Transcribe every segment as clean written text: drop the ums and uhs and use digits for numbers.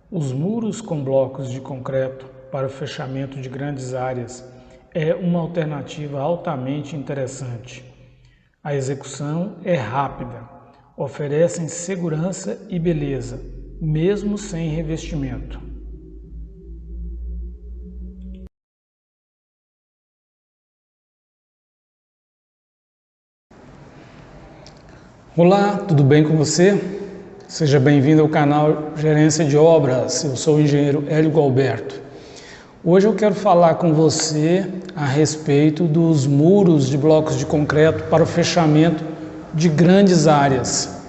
Os muros com blocos de concreto para o fechamento de grandes áreas é uma alternativa altamente interessante. A execução é rápida, oferecem segurança e beleza, mesmo sem revestimento. Olá, tudo bem com você? Seja bem-vindo ao canal Gerência de Obras. Eu sou o engenheiro Hélio Gualberto. Hoje eu quero falar com você a respeito dos muros de blocos de concreto para o fechamento de grandes áreas.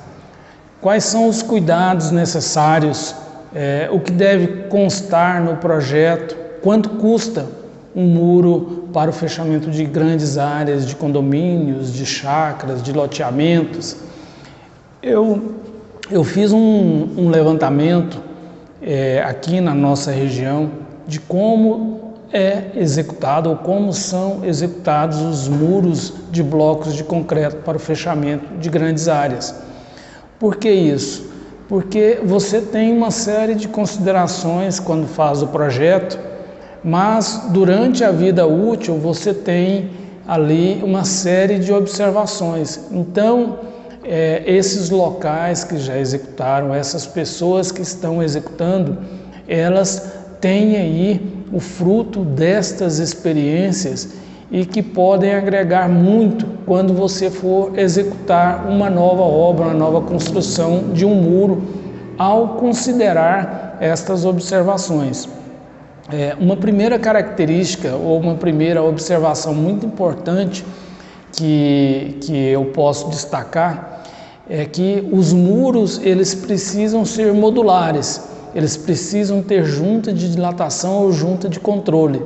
Quais são os cuidados necessários, o que deve constar no projeto, quanto custa um muro para o fechamento de grandes áreas de condomínios, de chácaras, de loteamentos. Eu fiz um levantamento aqui na nossa região de como é executado ou como são executados os muros de blocos de concreto para o fechamento de grandes áreas. Por que isso? Porque você tem uma série de considerações quando faz o projeto, mas durante a vida útil você tem ali uma série de observações. Então, esses locais que já executaram, essas pessoas que estão executando, elas têm aí o fruto destas experiências e que podem agregar muito quando você for executar uma nova obra, uma nova construção de um muro, ao considerar estas observações. Uma primeira característica ou uma primeira observação muito importante que eu posso destacar é que os muros eles precisam ser modulares, eles precisam ter junta de dilatação ou junta de controle.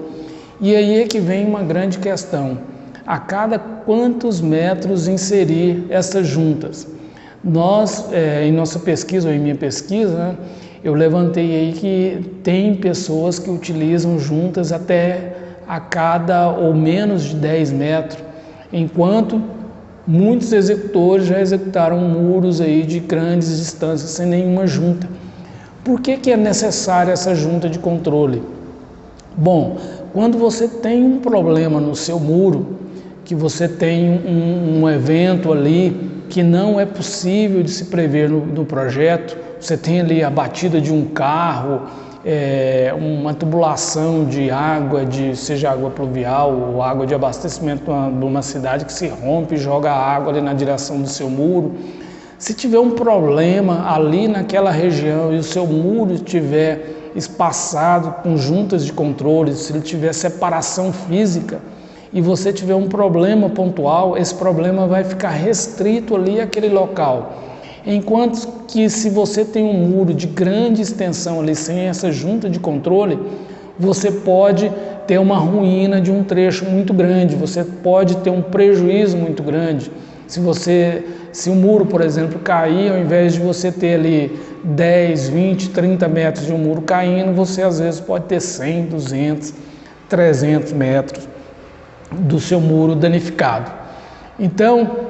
E aí é que vem uma grande questão: a cada quantos metros inserir essas juntas? Nós, em nossa pesquisa ou em minha pesquisa, né, eu levantei aí que tem pessoas que utilizam juntas até a cada ou menos de 10 metros, enquanto muitos executores já executaram muros aí de grandes distâncias sem nenhuma junta. Por que é necessária essa junta de controle? Bom, quando você tem um problema no seu muro, que você tem um evento ali que não é possível de se prever no projeto, você tem ali a batida de um carro, uma tubulação de água, seja água pluvial ou água de abastecimento de uma cidade que se rompe e joga água ali na direção do seu muro. Se tiver um problema ali naquela região e o seu muro estiver espaçado com juntas de controle, se ele tiver separação física e você tiver um problema pontual, esse problema vai ficar restrito ali àquele local. Enquanto que se você tem um muro de grande extensão ali, sem essa junta de controle, você pode ter uma ruína de um trecho muito grande, você pode ter um prejuízo muito grande. Se o muro, por exemplo, cair, ao invés de você ter ali 10, 20, 30 metros de um muro caindo, você às vezes pode ter 100, 200, 300 metros do seu muro danificado. Então,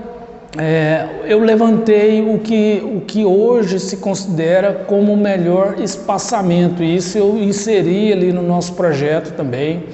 eu levantei o que hoje se considera como o melhor espaçamento, e isso eu inseri ali no nosso projeto também.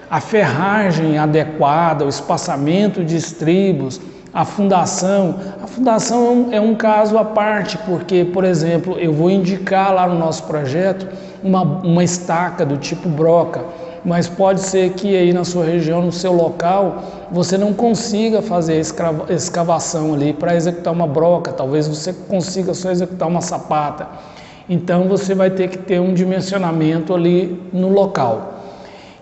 A ferragem adequada, o espaçamento de estribos, a fundação. A fundação é um caso à parte, porque, por exemplo, eu vou indicar lá no nosso projeto uma estaca do tipo broca, mas pode ser que aí na sua região, no seu local, você não consiga fazer a escavação ali para executar uma broca, talvez você consiga só executar uma sapata. Então você vai ter que ter um dimensionamento ali no local.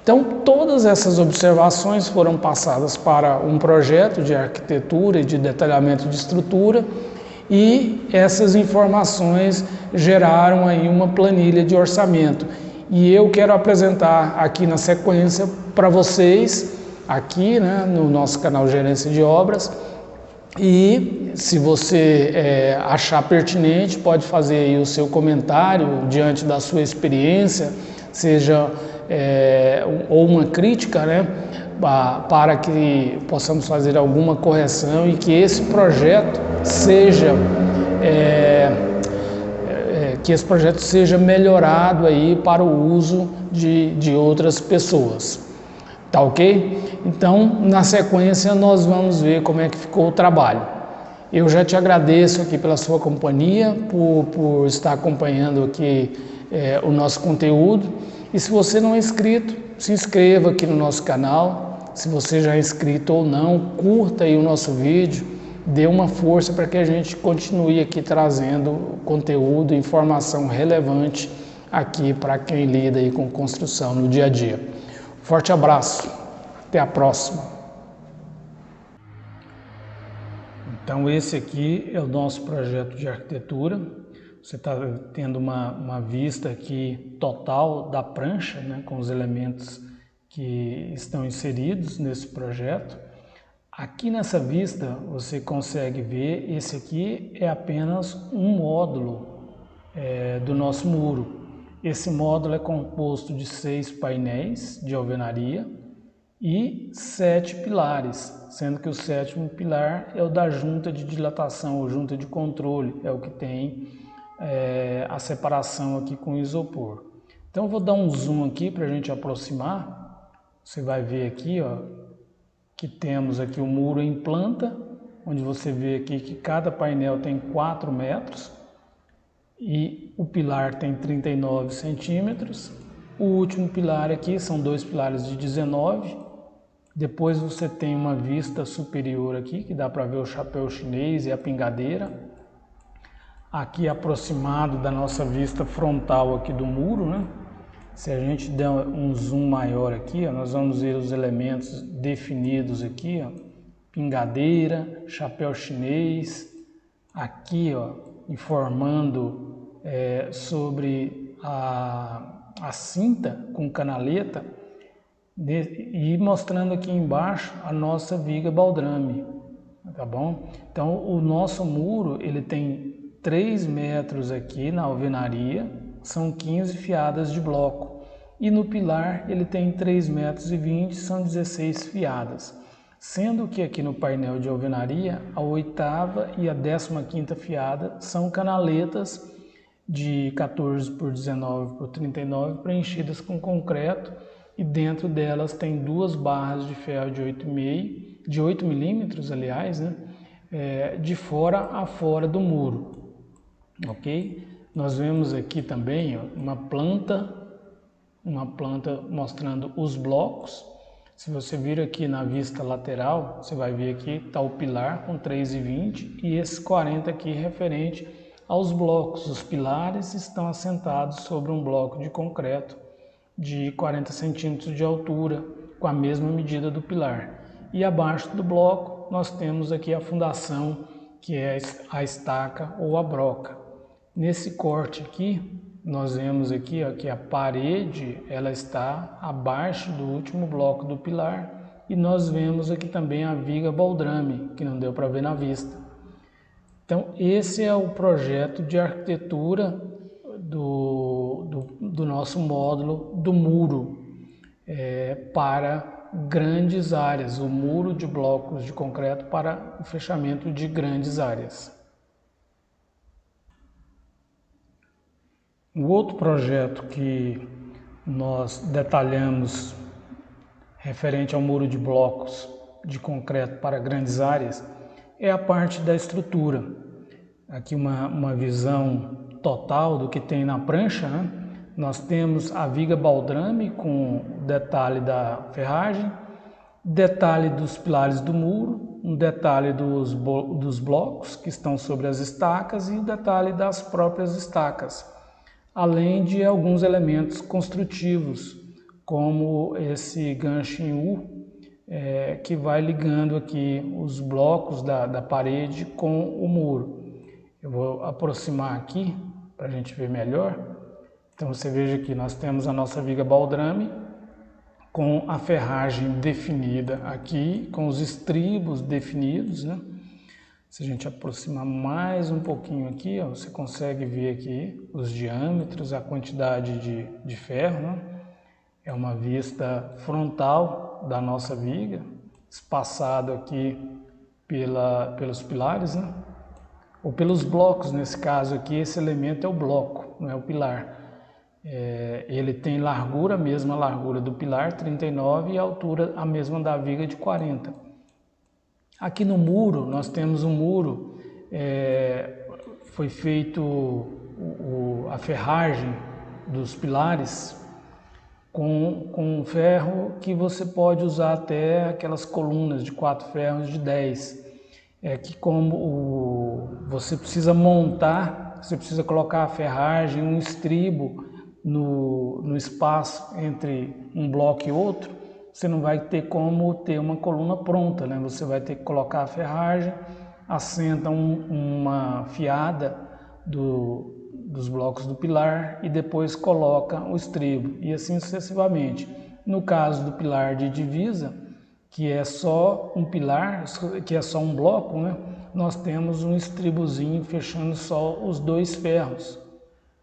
Então todas essas observações foram passadas para um projeto de arquitetura e de detalhamento de estrutura, e essas informações geraram aí uma planilha de orçamento. E eu quero apresentar aqui na sequência para vocês, aqui, né, no nosso canal Gerência de Obras. E se você achar pertinente, pode fazer aí o seu comentário diante da sua experiência, seja ou uma crítica, né, para que possamos fazer alguma correção e que esse projeto seja que esse projeto seja melhorado aí para o uso de outras pessoas. Tá ok? Então, na sequência, nós vamos ver como é que ficou o trabalho. Eu já te agradeço aqui pela sua companhia, por estar acompanhando aqui o nosso conteúdo. E se você não é inscrito, se inscreva aqui no nosso canal. Se você já é inscrito ou não, curta aí o nosso vídeo, dê uma força para que a gente continue aqui trazendo conteúdo, informação relevante aqui para quem lida aí com construção no dia a dia. Forte abraço, até a próxima. Então esse aqui é o nosso projeto de arquitetura. Você está tendo uma vista aqui total da prancha, né, com os elementos que estão inseridos nesse projeto. Aqui nessa vista você consegue ver, esse aqui é apenas um módulo do nosso muro. Esse módulo é composto de 6 painéis de alvenaria e 7 pilares, sendo que o 7º pilar é o da junta de dilatação ou junta de controle, é o que tem a separação aqui com isopor. Então eu vou dar um zoom aqui para a gente aproximar. Você vai ver aqui, ó, que temos aqui o muro em planta, onde você vê aqui que cada painel tem 4 metros e o pilar tem 39 centímetros. O último pilar aqui são 2 pilares de 19. Depois você tem uma vista superior aqui, que dá para ver o chapéu chinês e a pingadeira. Aqui aproximado da nossa vista frontal aqui do muro, né? Se a gente der um zoom maior aqui, ó, nós vamos ver os elementos definidos aqui, ó, pingadeira, chapéu chinês, aqui, ó, informando sobre a cinta com canaleta e mostrando aqui embaixo a nossa viga baldrame, tá bom? Então o nosso muro ele tem 3 metros aqui na alvenaria, são 15 fiadas de bloco, e no pilar ele tem 3,20 metros, são 16 fiadas, sendo que aqui no painel de alvenaria a 8ª e a 15ª fiada são canaletas de 14 por 19 por 39 preenchidas com concreto, e dentro delas tem 2 barras de ferro de 8 milímetros, aliás, né, de fora a fora do muro, ok? Nós vemos aqui também, ó, uma planta mostrando os blocos. Se você vir aqui na vista lateral, você vai ver aqui está o pilar com 3,20 e esses 40 aqui referente aos blocos. Os pilares estão assentados sobre um bloco de concreto de 40 centímetros de altura, com a mesma medida do pilar. E abaixo do bloco nós temos aqui a fundação, que é a estaca ou a broca. Nesse corte aqui, nós vemos aqui, ó, que a parede ela está abaixo do último bloco do pilar, e nós vemos aqui também a viga baldrame, que não deu para ver na vista. Então esse é o projeto de arquitetura do nosso módulo do muro para grandes áreas, o muro de blocos de concreto para o fechamento de grandes áreas. O outro projeto que nós detalhamos referente ao muro de blocos de concreto para grandes áreas é a parte da estrutura. Aqui uma visão total do que tem na prancha, né? Nós temos a viga baldrame com detalhe da ferragem, detalhe dos pilares do muro, um detalhe dos blocos que estão sobre as estacas e o detalhe das próprias estacas, além de alguns elementos construtivos, como esse gancho em U, que vai ligando aqui os blocos da parede com o muro. Eu vou aproximar aqui para a gente ver melhor. Então você veja que nós temos a nossa viga baldrame com a ferragem definida aqui, com os estribos definidos, né? Se a gente aproximar mais um pouquinho aqui, ó, você consegue ver aqui os diâmetros, a quantidade de ferro, né? É uma vista frontal da nossa viga, espaçado aqui pelos pilares, né? ou pelos blocos, nesse caso aqui, esse elemento é o bloco, não é o pilar. Ele tem largura, a mesma largura do pilar, 39, e altura a mesma da viga, de 40. Aqui no muro, nós temos um muro, foi feito a ferragem dos pilares com ferro que você pode usar até aquelas colunas de 4 ferros de 10. Que como você precisa montar, você precisa colocar a ferragem, um estribo no espaço entre um bloco e outro, você não vai ter como ter uma coluna pronta, né? Você vai ter que colocar a ferragem, assenta uma fiada dos blocos do pilar e depois coloca o estribo, e assim sucessivamente. No caso do pilar de divisa, que é só um pilar, que é só um bloco, né? Nós temos um estribozinho fechando só os 2 ferros,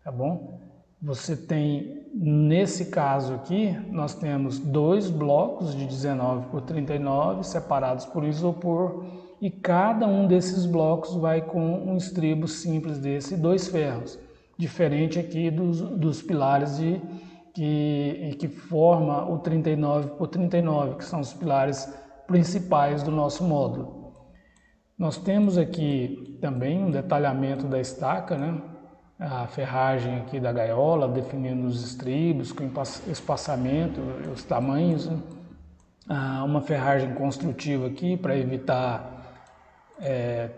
tá bom? Você tem, nesse caso aqui, nós temos 2 blocos de 19 por 39 separados por isopor, e cada um desses blocos vai com um estribo simples desse e 2 ferros, diferente aqui dos pilares que forma o 39 por 39, que são os pilares principais do nosso módulo. Nós temos aqui também um detalhamento da estaca, né? A ferragem aqui da gaiola, definindo os estribos, com espaçamento, os tamanhos, né? Uma ferragem construtiva aqui para evitar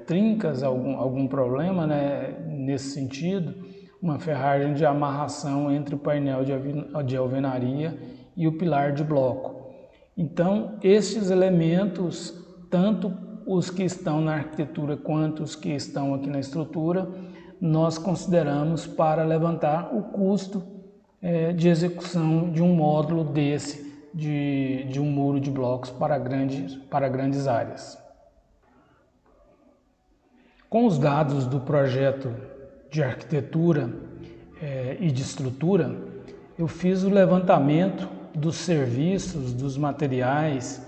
trincas, algum problema, né? Nesse sentido. Uma ferragem de amarração entre o painel de alvenaria e o pilar de bloco. Então, estes elementos, tanto os que estão na arquitetura quanto os que estão aqui na estrutura, nós consideramos para levantar o custo de execução de um módulo desse, de um muro de blocos para grandes áreas. Com os dados do projeto de arquitetura e de estrutura, eu fiz o levantamento dos serviços, dos materiais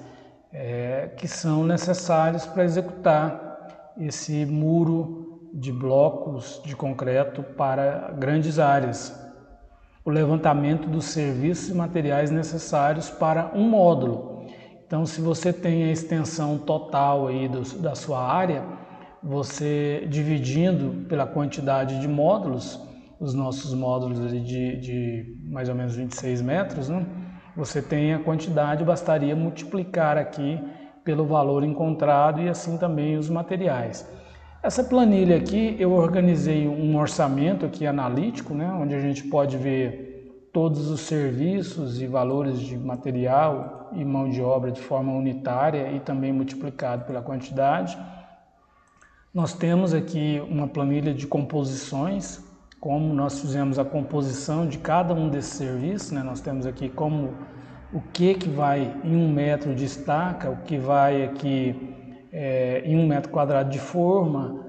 que são necessários para executar esse muro de blocos de concreto para grandes áreas. O levantamento dos serviços e materiais necessários para um módulo. Então, se você tem a extensão total aí da sua área, você dividindo pela quantidade de módulos, os nossos módulos de mais ou menos 26 metros, né? Você tem a quantidade, bastaria multiplicar aqui pelo valor encontrado e assim também os materiais. Essa planilha aqui eu organizei um orçamento aqui analítico, né? Onde a gente pode ver todos os serviços e valores de material e mão de obra de forma unitária e também multiplicado pela quantidade. Nós temos aqui uma planilha de composições, como nós fizemos a composição de cada um desses serviços, né? Nós temos aqui como o que vai em 1 metro de estaca, o que vai aqui em 1 metro quadrado de forma,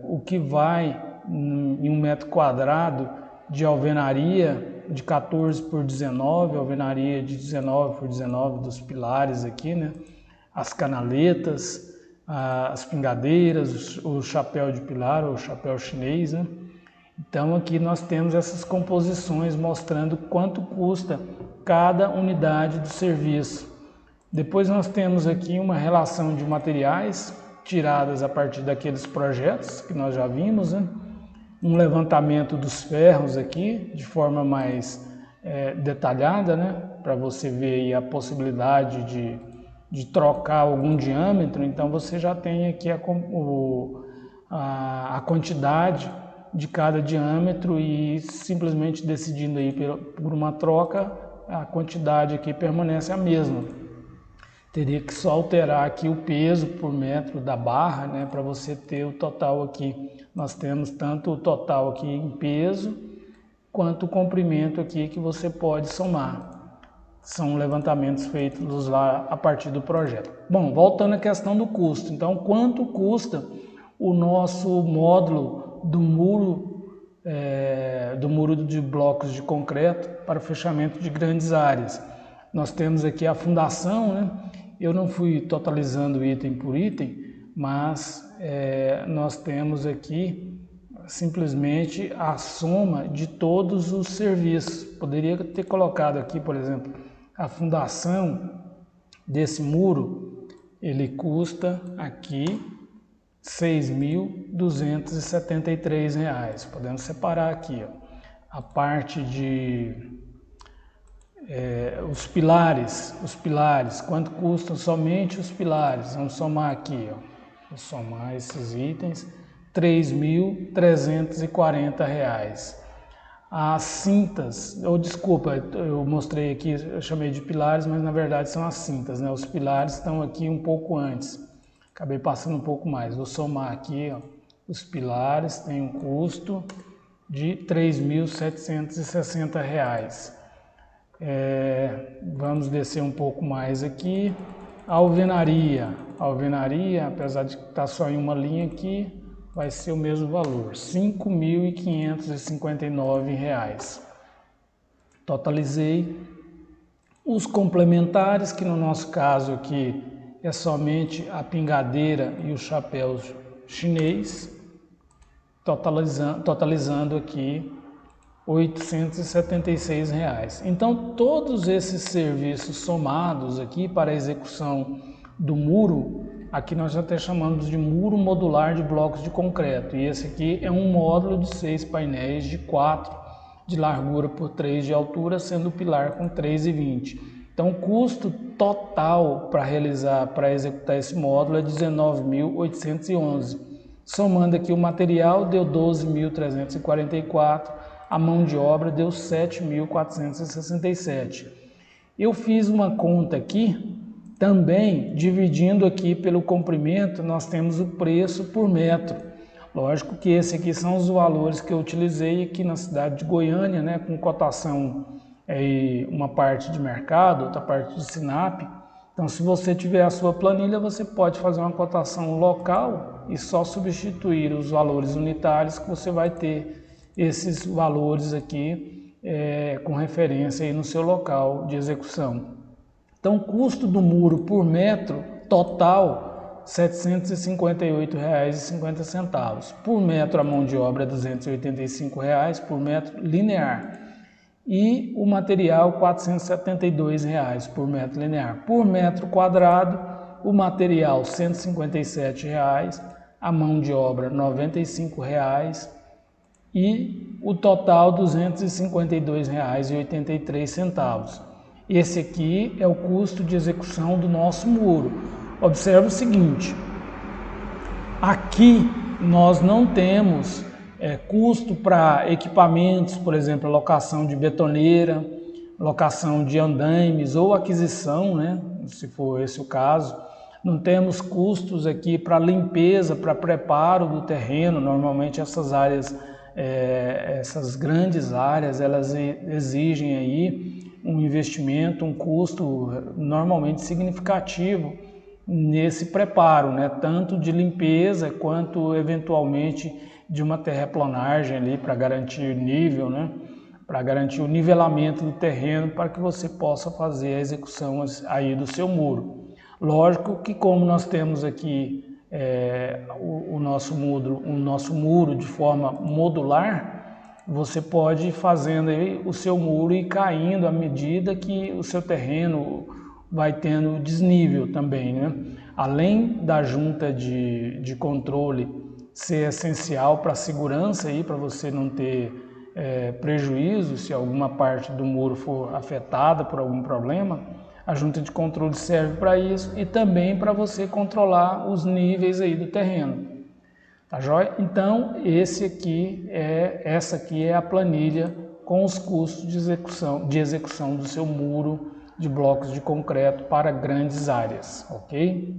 o que vai em 1 metro quadrado de alvenaria de 14 por 19, alvenaria de 19 por 19 dos pilares aqui, né? As canaletas, as pingadeiras, o chapéu de pilar, ou chapéu chinês, né? Então aqui nós temos essas composições mostrando quanto custa cada unidade do serviço. Depois nós temos aqui uma relação de materiais tiradas a partir daqueles projetos que nós já vimos, né? Um levantamento dos ferros aqui de forma mais detalhada, né? Para você ver aí a possibilidade de trocar algum diâmetro. Então você já tem aqui a quantidade de cada diâmetro e simplesmente decidindo aí por uma troca, a quantidade aqui permanece a mesma. Teria que só alterar aqui o peso por metro da barra, né, para você ter o total aqui. Nós temos tanto o total aqui em peso, quanto o comprimento aqui que você pode somar. São levantamentos feitos lá a partir do projeto. Bom, voltando à questão do custo. Então, quanto custa o nosso módulo do muro de blocos de concreto para o fechamento de grandes áreas? Nós temos aqui a fundação, né? Eu não fui totalizando item por item, mas nós temos aqui simplesmente a soma de todos os serviços. Poderia ter colocado aqui, por exemplo, a fundação desse muro, ele custa aqui R$ 6.273. Podemos separar aqui, ó, a parte de os pilares, quanto custam somente os pilares. Vamos somar aqui, ó, vou somar esses itens, R$ 3.340. As cintas, desculpa, eu mostrei aqui, eu chamei de pilares, mas na verdade são as cintas, né? Os pilares estão aqui um pouco antes, acabei passando um pouco mais. Vou somar aqui, ó, os pilares têm um custo de R$ 3.760. Vamos descer um pouco mais aqui. A alvenaria, apesar de estar só em uma linha aqui, vai ser o mesmo valor, R$ 5.559. Totalizei. Os complementares, que no nosso caso aqui é somente a pingadeira e o chapéu chinês, totalizando aqui R$ 876. Então, todos esses serviços somados aqui para a execução do muro, aqui nós até chamamos de muro modular de blocos de concreto. E esse aqui é um módulo de 6 painéis de 4 de largura por 3 de altura, sendo o pilar com 3,20. Então, o custo total para executar esse módulo é R$ 19.811. Somando aqui o material, deu R$ 12.344. A mão de obra deu R$ 7.467. Eu fiz uma conta aqui, também dividindo aqui pelo comprimento, nós temos o preço por metro. Lógico que esse aqui são os valores que eu utilizei aqui na cidade de Goiânia, né, com cotação uma parte de mercado, outra parte de Sinap. Então, se você tiver a sua planilha, você pode fazer uma cotação local e só substituir os valores unitários, que você vai ter esses valores aqui com referência aí no seu local de execução. Então, o custo do muro por metro total, R$ 758,50. Por metro a mão de obra é R$ 285 por metro linear. E o material R$ 472 por metro linear. Por metro quadrado, o material R$ 157, a mão de obra R$ 95 e o total R$ 252,83. Esse aqui é o custo de execução do nosso muro. Observe o seguinte, aqui nós não temos custo para equipamentos, por exemplo, locação de betoneira, locação de andaimes ou aquisição, né, se for esse o caso. Não temos custos aqui para limpeza, para preparo do terreno. Normalmente essas áreas, essas grandes áreas, elas exigem aí um investimento, um custo normalmente significativo nesse preparo, né? Tanto de limpeza quanto eventualmente de uma terraplanagem ali para garantir nível, né? Para garantir o nivelamento do terreno para que você possa fazer a execução aí do seu muro. Lógico que como nós temos aqui o nosso muro de forma modular, você pode ir fazendo aí o seu muro e caindo à medida que o seu terreno vai tendo desnível também, né? Além da junta de controle ser essencial para a segurança aí, para você não ter prejuízo se alguma parte do muro for afetada por algum problema, a junta de controle serve para isso e também para você controlar os níveis aí do terreno. Tá joia? Então, essa aqui é a planilha com os custos de execução do seu muro de blocos de concreto para grandes áreas, ok?